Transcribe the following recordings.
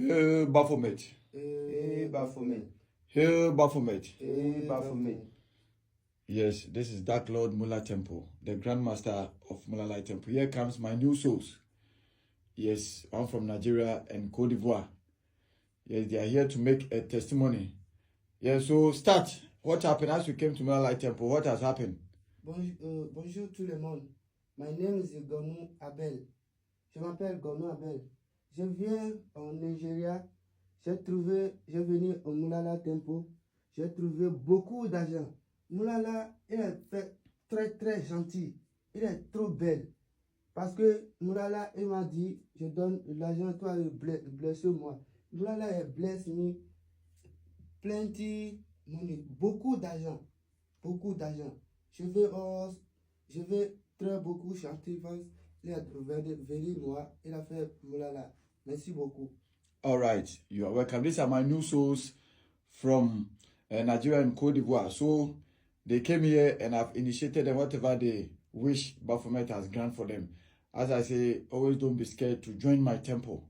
Hail Baphomet. Hail Baphomet. Hail Baphomet. Hail Baphomet. Yes, this is Dark Lord Mullah Temple, the Grandmaster of Mullah Temple. Here comes my new souls. Yes, I'm from Nigeria and Cote d'Ivoire. Yes, they are here to make a testimony. Yes, so start. What happened as you came to Mullah Temple? What has happened? Bonjour tout le monde. My name is Gonou Abel. Je m'appelle Gonou Abel. Je viens en Nigeria. J'ai venu au Mullah Temple. J'ai trouvé beaucoup d'argent. Mullah, il est très gentil. Il est trop belle. Parce que Mullah, il m'a dit, je donne l'argent, toi, blesse moi. Mullah est bless me. Plenty money. Beaucoup d'argent. Beaucoup d'argent. Je vais très beaucoup chanter. Il est venu moi. Il a fait Mullah. Merci beaucoup. All right, you are welcome. These are my new souls from Nigeria and Cote d'Ivoire. So they came here and I've initiated them whatever they wish Baphomet has granted for them. As I say, always don't be scared to join my temple.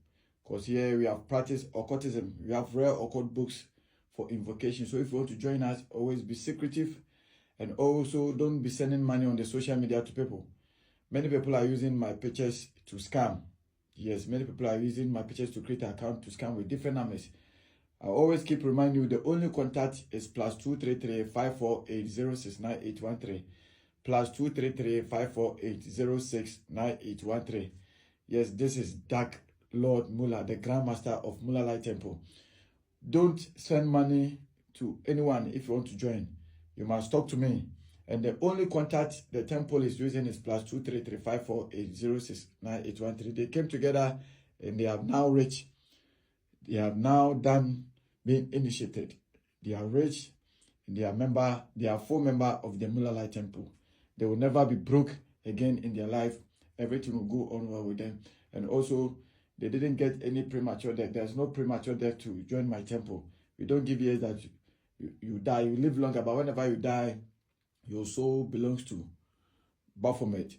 Because here we have practiced occultism. We have rare occult books for invocation. So if you want to join us, always be secretive. And also don't be sending money on the social media to people. Many people are using my pictures to scam. Yes, many people are using my pictures to create an account to scam with different numbers. I always keep reminding you the only contact is +233 548 069813. +233 548 069813. Yes, this is Dark Lord Mullah, the Grandmaster of Mullah Temple. Don't send money to anyone if you want to join. You must talk to me. And the only contact the temple is using is +233 548 069813. They came together and they have now reached. They have now been initiated. They are rich. They are full member of the Mullah Temple. They will never be broke again in their life. Everything will go on well with them. And also, they didn't get any premature death. There's no premature death to join my temple. We don't give years that you die. You live longer, but whenever you die, your soul belongs to Baphomet.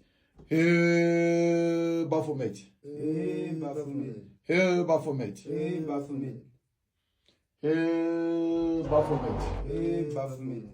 Hail Baphomet. Hail Baphomet. Hail Baphomet. Hail Baphomet. Hail Baphomet. Hail Baphomet.